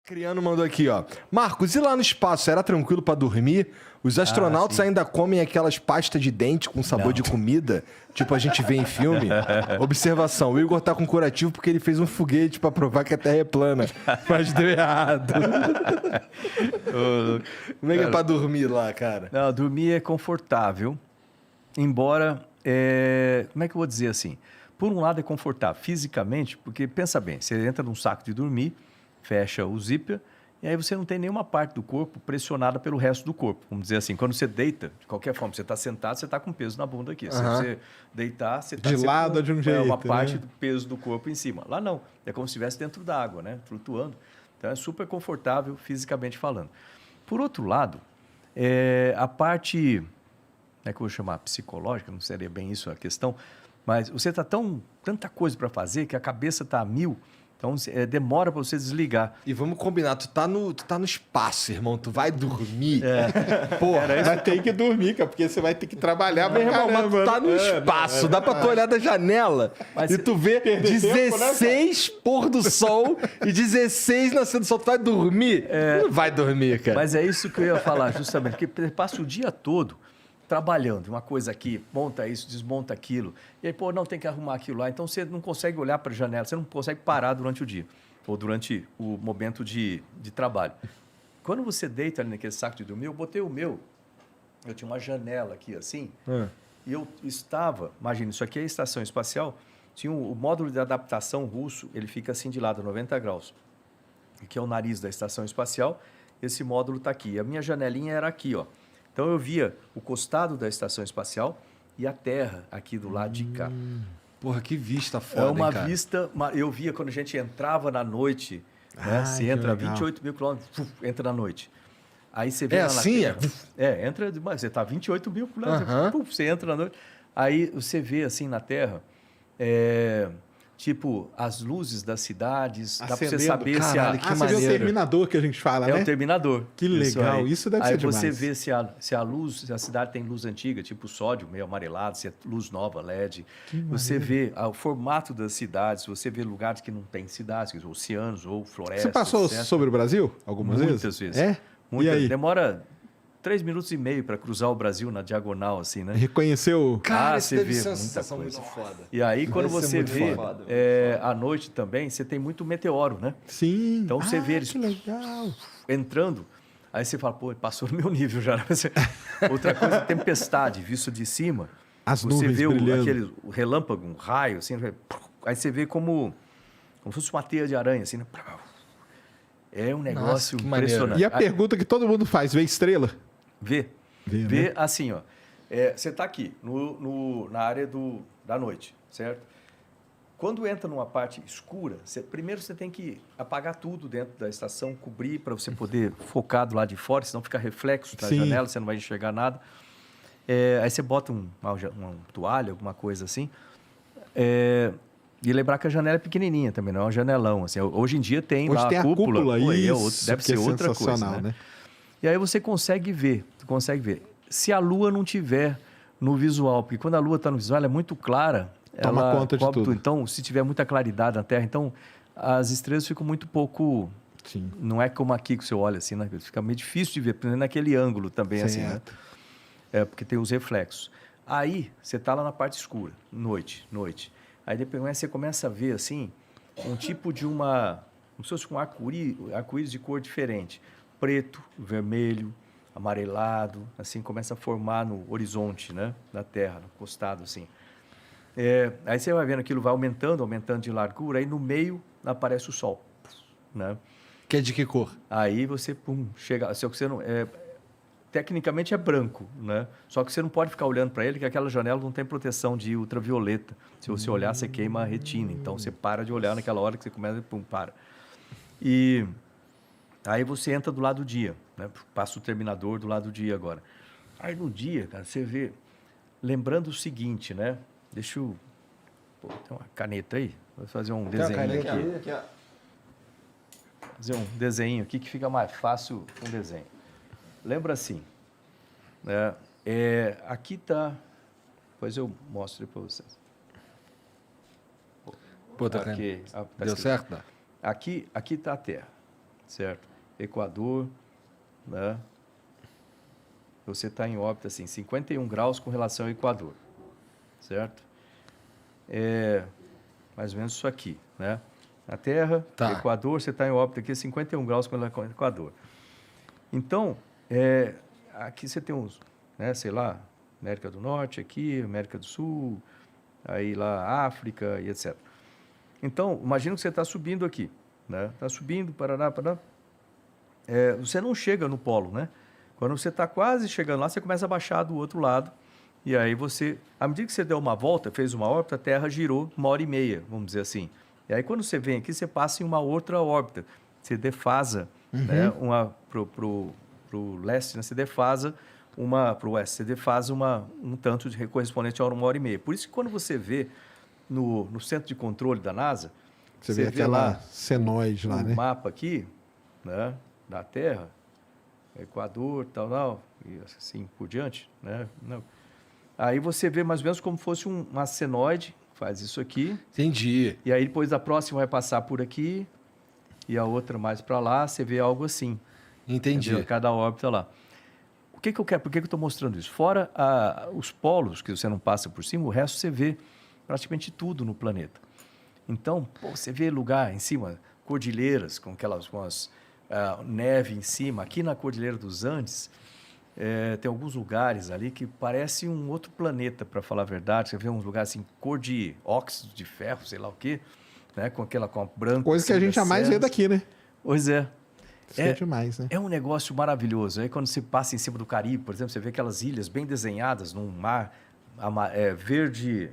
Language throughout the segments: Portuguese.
Criano mandou aqui, ó. Marcos, e lá no espaço, era tranquilo pra dormir? Os astronautas ainda comem aquelas pastas de dente com sabor de comida? Tipo a gente vê em filme? Observação, o Igor tá com curativo porque ele fez um foguete pra provar que a Terra é plana. Mas deu errado. Como é que é pra dormir lá, cara? Não, dormir é confortável, embora, como é que eu vou dizer assim? Por um lado é confortável fisicamente, porque pensa bem, você entra num saco de dormir, fecha o zíper, e aí você não tem nenhuma parte do corpo pressionada pelo resto do corpo. Vamos dizer assim, quando você deita, de qualquer forma, você está sentado, você está com peso na bunda aqui. Se você deitar, você está de lado de um jeito, uma parte né? do peso do corpo em cima. Lá não, é como se estivesse dentro da água, né? Flutuando. Então é super confortável fisicamente falando. Por outro lado, a parte, como é que eu vou chamar? Psicológica, não seria bem isso a questão, mas você está tanta coisa para fazer que a cabeça está a mil. Então, demora para você desligar. E vamos combinar, tu tá no espaço, irmão. Tu vai dormir. Porra, vai ter que dormir, cara, porque você vai ter que trabalhar pra Meu irmão, mas tu tá no espaço. Dá pra tu olhar da janela e tu vê 16 pôr do sol e 16 nascendo do sol. Tu vai dormir? Não vai dormir, cara. Mas é isso que eu ia falar, justamente. Porque você passa o dia todo trabalhando, uma coisa aqui, monta isso, desmonta aquilo. E aí, não tem que arrumar aquilo lá. Então, você não consegue olhar para a janela, você não consegue parar durante o dia, ou durante o momento de trabalho. Quando você deita ali naquele saco de dormir, eu botei o meu, eu tinha uma janela aqui assim, e eu estava, imagina, isso aqui é a estação espacial, tinha o módulo de adaptação russo, ele fica assim de lado, 90 graus, que é o nariz da estação espacial, esse módulo está aqui. E a minha janelinha era aqui, ó. Então, eu via o costado da estação espacial e a Terra aqui do lado de cá. Porra, que vista foda, É uma hein, cara? vista... Eu via quando a gente entrava na noite, né? Você entra a 28 mil quilômetros, entra na noite. Aí você vê lá assim? na Terra... entra demais. Você está a 28 mil quilômetros, você entra na noite. Aí você vê assim na Terra... tipo, as luzes das cidades, dá para você saber Caralho, se que você vê o maneiro. terminador que a gente fala, né? o terminador. Que legal, aí. isso deve aí ser demais. Aí você vê se a luz, se a cidade tem luz antiga, tipo sódio, meio amarelado, se é luz nova, LED. Você vê o formato das cidades, você vê lugares que não tem cidades, oceanos ou florestas. Você passou etc. sobre o Brasil algumas vezes? Muitas vezes. É? Muitas. E aí? Demora 3 minutos e meio para cruzar o Brasil na diagonal, assim, né? Reconheceu? Cara, isso você deve vê ser uma muita sensação coisa. muito foda. E aí, quando Deve ser você muito vê foda. à noite também, você tem muito meteoro, né? Sim. Então, você vê eles que legal. entrando, aí você fala, pô, passou no meu nível já. Outra coisa, tempestade, visto de cima. As você nuvens vê brilhando. o relâmpago, um raio, assim, aí você vê como se fosse uma teia de aranha, assim, né? É um negócio que maneiro. impressionante. E a pergunta que todo mundo faz, vê estrela? Vê Né? assim, ó. Você está aqui, na área da noite, certo? Quando entra numa parte escura, primeiro você tem que apagar tudo dentro da estação, cobrir para você poder focar do lado de fora, senão fica reflexo na janela, você não vai enxergar nada. Aí você bota uma toalha, alguma coisa assim. E lembrar que a janela é pequenininha também, não é um janelão. Assim. Hoje em dia tem lá tem a cúpula. Pô, isso, deve que ser é outra coisa, sensacional, né? E aí você consegue ver. Se a lua não tiver no visual, porque quando a lua está no visual, ela é muito clara. Toma ela conta de cobre tudo. Então, se tiver muita claridade na Terra, então as estrelas ficam muito pouco... Sim. Não é como aqui que você olha assim, né? Fica meio difícil de ver, principalmente naquele ângulo também, assim, né? Porque tem os reflexos. Aí, você está lá na parte escura, noite. Aí depois você começa a ver, assim, um tipo de como se fosse um arco-íris de cor diferente. Preto, vermelho, amarelado, assim, começa a formar no horizonte, né? Da Terra, no costado, assim. Aí você vai vendo aquilo, vai aumentando de largura, aí no meio aparece o Sol, né? Que é de que cor? Aí você, chega... Só que você não... tecnicamente é branco, né? Só que você não pode ficar olhando para ele, porque aquela janela não tem proteção de ultravioleta. Se você olhar, você queima a retina. Então, você para de olhar naquela hora que você começa e para. E aí você entra do lado do dia, né? Passa o terminador do lado do dia agora. Aí no dia, cara, você vê... Lembrando o seguinte, né? Deixa eu... Pô, tem uma caneta aí? Vou fazer um desenho aqui. Fazer um desenho aqui que fica mais fácil um desenho. Lembra assim, né? Aqui está... Depois eu mostro para vocês. Pô, tá Aqui, Deu certo? Não? Aqui está a Terra. certo? Equador, né? Você está em órbita, assim, 51 graus com relação ao Equador, certo? É mais ou menos isso aqui, né? Na Terra, Tá. Equador, você está em órbita aqui, 51 graus com relação ao Equador. Então, aqui você tem uns, né, sei lá, América do Norte aqui, América do Sul, aí lá África e etc. Então, imagina que você está subindo aqui, né? Está subindo, Paraná. Você não chega no polo, né? Quando você está quase chegando lá, você começa a baixar do outro lado. E aí você, à medida que você deu uma volta, fez uma órbita, a Terra girou 1h30, vamos dizer assim. E aí quando você vem aqui, você passa em uma outra órbita. Você defasa, né? Pro leste, né? Você defasa para o oeste. Você defasa um tanto de correspondente a 1h30. Por isso que quando você vê no centro de controle da NASA, Você vê aquela senoide lá, o né? mapa aqui, né, da Terra, Equador, tal, e assim por diante, né? Não. Aí você vê mais ou menos como fosse uma senoide, faz isso aqui, Entendi. e aí depois a próxima vai passar por aqui, e a outra mais para lá, você vê algo assim. Entendi. Entendeu? Cada órbita lá. O que eu quero? Por que eu estou mostrando isso? Fora os polos, que você não passa por cima, o resto você vê praticamente tudo no planeta. Então, você vê lugar em cima, cordilheiras, com as neve em cima. Aqui na Cordilheira dos Andes, tem alguns lugares ali que parece um outro planeta, para falar a verdade. Você vê uns lugares assim, cor de óxido de ferro, sei lá o quê, né? Com a branca. Coisa que a gente jamais vê daqui, né? Pois é. Isso é demais, né? É um negócio maravilhoso. Aí quando você passa em cima do Caribe, por exemplo, você vê aquelas ilhas bem desenhadas num mar verde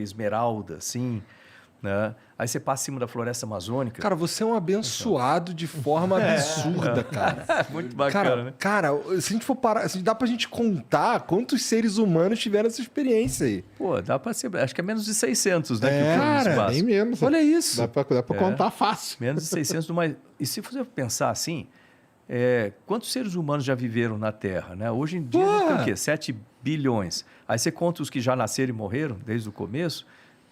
esmeralda, assim, né? Aí você passa em cima da floresta amazônica. Cara, você é um abençoado de forma absurda, cara. Muito bacana, né? Cara, se a gente for parar, dá pra gente contar quantos seres humanos tiveram essa experiência aí. Pô, dá pra ser. Acho que é menos de 600, né? que É, foram no cara, espaço. nem menos. Olha isso. Dá pra contar fácil. Menos de 600 do mais. E se você pensar assim, quantos seres humanos já viveram na Terra, né? Hoje em dia tem o quê? 7 bilhões. Aí você conta os que já nasceram e morreram desde o começo,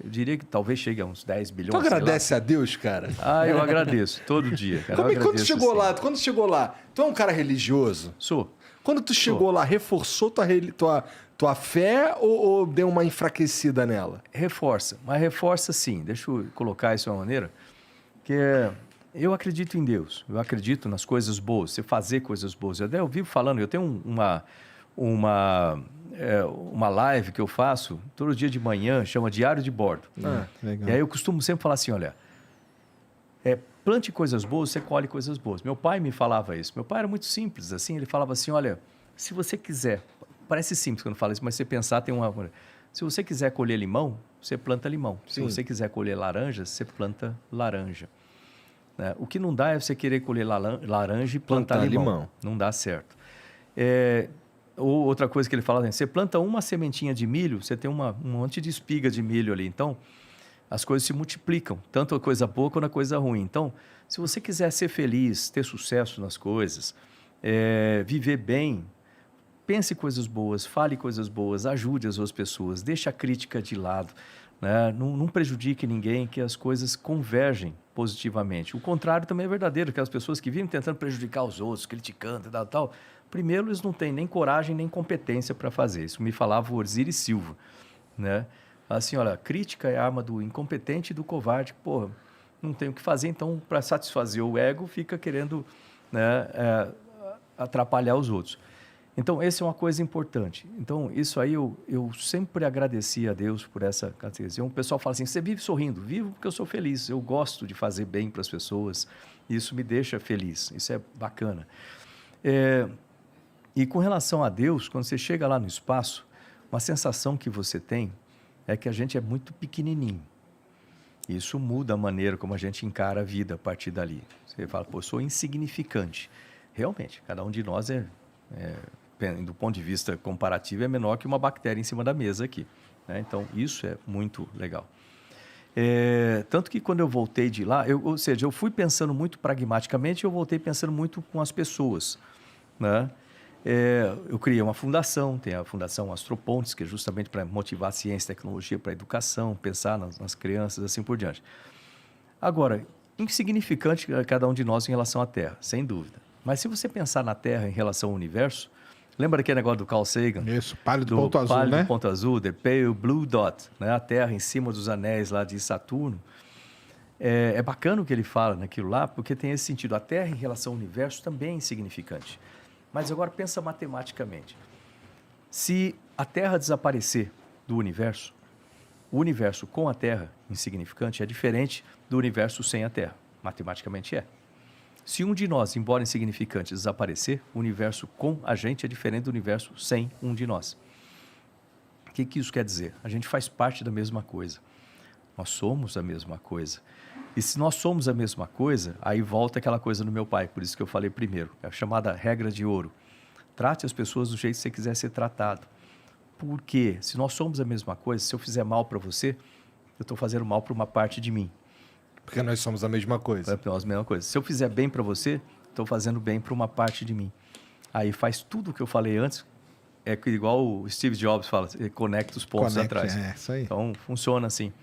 eu diria que talvez chegue a uns 10 bilhões. Tu agradece a Deus, cara? Eu agradeço, todo dia. Cara. Como é que quando agradeço, chegou assim. lá? Quando chegou lá, tu é um cara religioso? Sou. Quando tu chegou lá, reforçou tua fé ou deu uma enfraquecida nela? Reforça, mas reforça sim. Deixa eu colocar isso de uma maneira que eu acredito em Deus, eu acredito nas coisas boas, você fazer coisas boas. Eu vivo falando, eu tenho uma live que eu faço todo dia de manhã, chama Diário de Bordo. Legal. E aí eu costumo sempre falar assim, olha, plante coisas boas, você colhe coisas boas. Meu pai me falava isso. Meu pai era muito simples, assim, ele falava assim, olha, se você quiser, parece simples quando fala isso, mas você pensar, tem uma... Se você quiser colher limão, você planta limão. Sim. Se você quiser colher laranja, você planta laranja. Né? O que não dá é você querer colher laranja e plantar limão. Não dá certo. Ou outra coisa que ele fala, você planta uma sementinha de milho, você tem um monte de espiga de milho ali. Então, as coisas se multiplicam, tanto a coisa boa quanto a coisa ruim. Então, se você quiser ser feliz, ter sucesso nas coisas, viver bem, pense coisas boas, fale coisas boas, ajude as outras pessoas, deixe a crítica de lado, né? Não prejudique ninguém, que as coisas convergem positivamente. O contrário também é verdadeiro, aquelas pessoas que vivem tentando prejudicar os outros, criticando e tal. Primeiro, eles não têm nem coragem nem competência para fazer. Isso me falava o Orziri Silva, né? Assim, olha, crítica é a arma do incompetente e do covarde. Porra, não tem o que fazer, então, para satisfazer o ego, fica querendo, né, atrapalhar os outros. Então, essa é uma coisa importante. Então, isso aí eu sempre agradeci a Deus por essa categoria. O pessoal fala assim, você vive sorrindo? Vivo porque eu sou feliz. Eu gosto de fazer bem para as pessoas. Isso me deixa feliz. Isso é bacana. E com relação a Deus, quando você chega lá no espaço, uma sensação que você tem é que a gente é muito pequenininho. Isso muda a maneira como a gente encara a vida a partir dali. Você fala, pô, eu sou insignificante. Realmente, cada um de nós do ponto de vista comparativo, é menor que uma bactéria em cima da mesa aqui, né? Então, isso é muito legal. Tanto que quando eu voltei de lá, eu fui pensando muito pragmaticamente e eu voltei pensando muito com as pessoas, né? Eu criei uma fundação, tem a Fundação Astropontes, que é justamente para motivar a ciência e tecnologia para a educação, pensar nas crianças, assim por diante. Agora, insignificante cada um de nós em relação à Terra, sem dúvida. Mas se você pensar na Terra em relação ao universo, lembra daquele negócio do Carl Sagan? Isso, pálido ponto azul, pálido né? ponto azul, the pale blue dot, né? A Terra em cima dos anéis lá de Saturno. É bacana o que ele fala naquilo lá, porque tem esse sentido. A Terra em relação ao universo também é insignificante. Mas agora pensa matematicamente. Se a Terra desaparecer do universo, o universo com a Terra, insignificante, é diferente do universo sem a Terra. Matematicamente é. Se um de nós, embora insignificante, desaparecer, o universo com a gente é diferente do universo sem um de nós. O que isso quer dizer? A gente faz parte da mesma coisa. Nós somos a mesma coisa. E se nós somos a mesma coisa, aí volta aquela coisa no meu pai, por isso que eu falei primeiro, é a chamada regra de ouro. Trate as pessoas do jeito que você quiser ser tratado. Por quê? Se nós somos a mesma coisa, se eu fizer mal para você, eu estou fazendo mal para uma parte de mim. Porque nós somos a mesma coisa. Nós a mesma coisa. Se eu fizer bem para você, estou fazendo bem para uma parte de mim. Aí faz tudo o que eu falei antes, igual o Steve Jobs fala, conecta os pontos atrás. Isso aí. Então, funciona assim.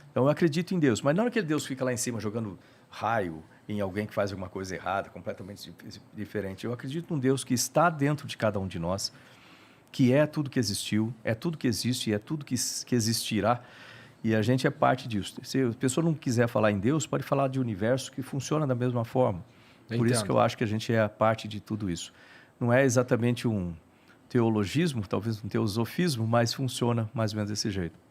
Então, eu acredito em Deus, mas não é que Deus fica lá em cima jogando raio em alguém que faz alguma coisa errada, completamente diferente. Eu acredito num Deus que está dentro de cada um de nós, que é tudo que existiu, é tudo que existe e é tudo que existirá, e a gente é parte disso. Se a pessoa não quiser falar em Deus, pode falar de universo que funciona da mesma forma. Por isso que eu acho que a gente é a parte de tudo isso. Não é exatamente um teologismo, talvez um teosofismo, mas funciona mais ou menos desse jeito.